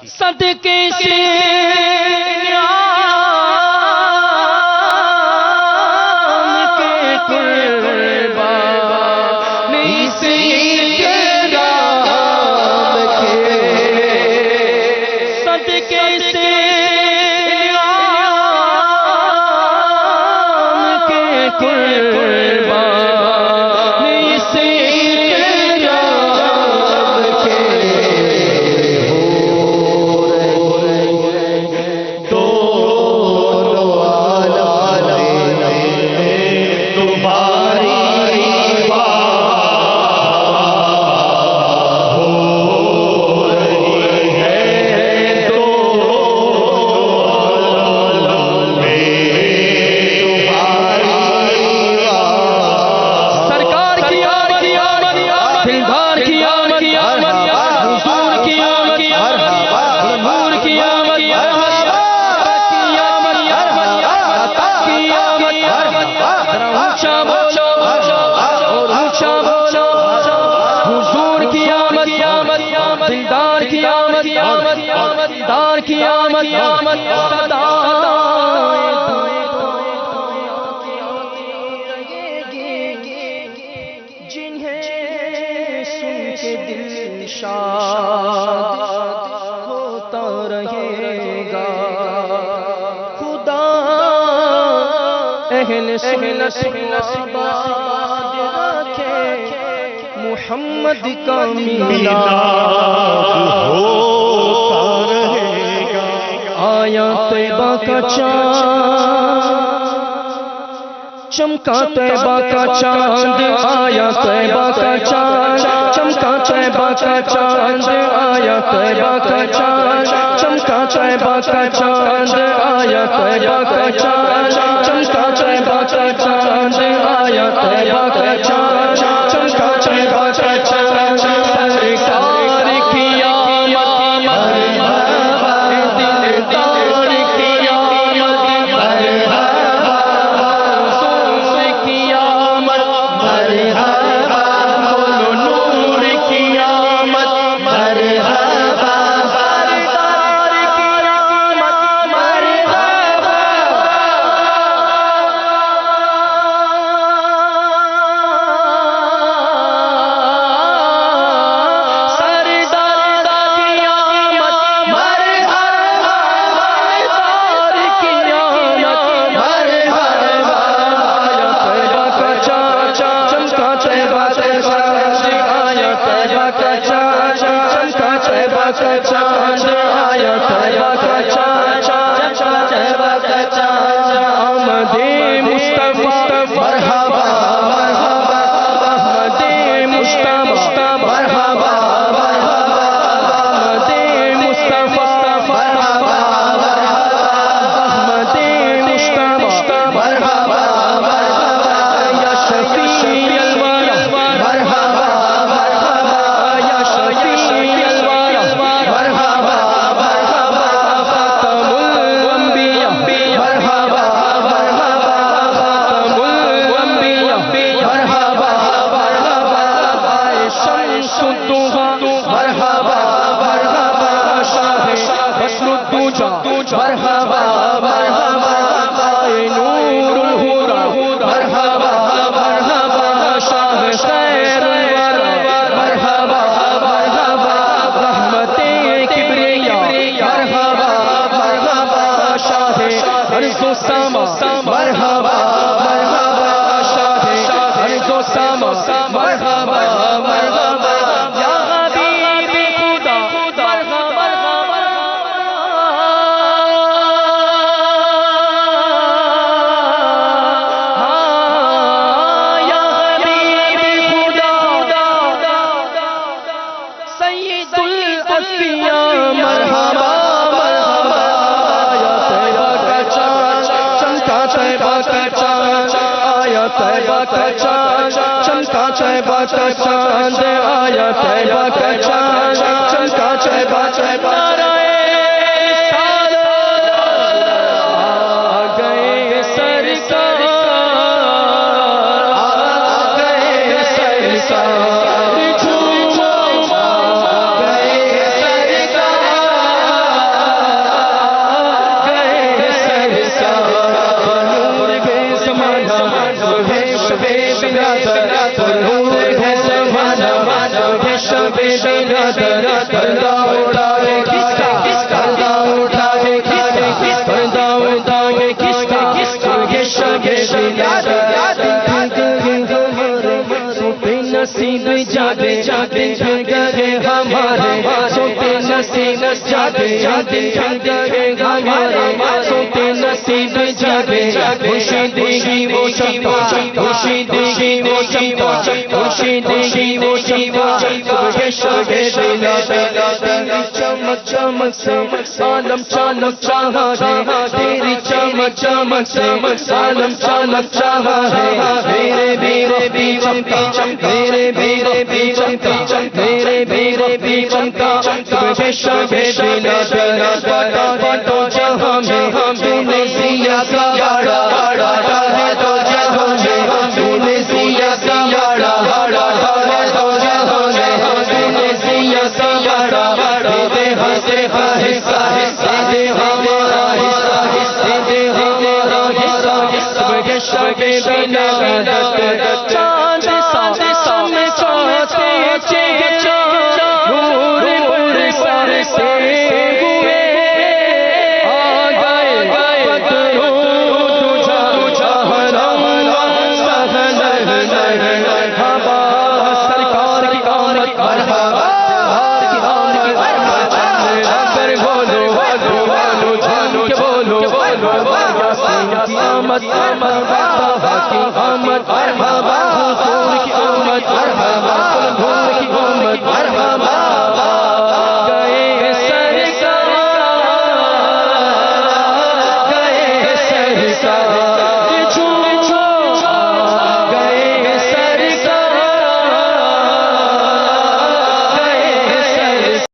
صدقے سے محمد کا میلاد ہوتا رہے گا آیا طیبہ کا چاند چمکا طیبہ کا چاند آیا طیبہ کا چاند چمکا طیبہ کا چاند آیا طیبہ کا چاند چمکا طیبہ کا چاند آیا طیبہ کا چاند چمکا طیبہ کا چاند آیا طیبہ کا چاند چمکا طیبہ کا چاند سرکار کی آمد مرحبا دلدار کی آمد مرحبا سوز کی آمد مرحبا گل نور کی آمد مرحبا سردار کی آمد مرحبا طیبہ کا چاند چمکا طیبہ کا چاند آیا طیبہ کا چاند چمکا طیبہ طیبہ پردہ اٹھائے کس کا پردہ اٹھائے پردہ اٹھائے کس کا یہ شب سوتے نصیب جاگے جاگے گئے ہمارے سوتے نصیب جاگے جاگے گئے ہمارے سوتے نصیب جاگے خوشی دیگی وہ چمپا خوشی دیگی وہ چمپا خوشی دیگی وہ چمپا یہ شب چمک چمک سے عالم چمک چاہا ہے تیری چمک چمک سے عالم چمک چاہا ہے میرے میرے بھی چمکا میرے میرے بھی چمکا میرے میرے بھی چمکا تجھے شب پتا تو جہاں میں تو نے سیا سیاڑا ہے تو جہاں میں تو نے سیا سیاڑا ہے تو جہاں میں تو نے سیا سیاڑا دے ہنسے حصہ دے ہمارا حصہ دے ہمارا حصہ تجھے شب چاند سام چاہتے نور نور سر سے ہوئے آ گئے پتروں تجھا حرم سہل مرحبا سرکار کی آمد مرحبا اگر بولو بولو جانو کہ بولو بولو آمد مرحبا کی آمد مرحبا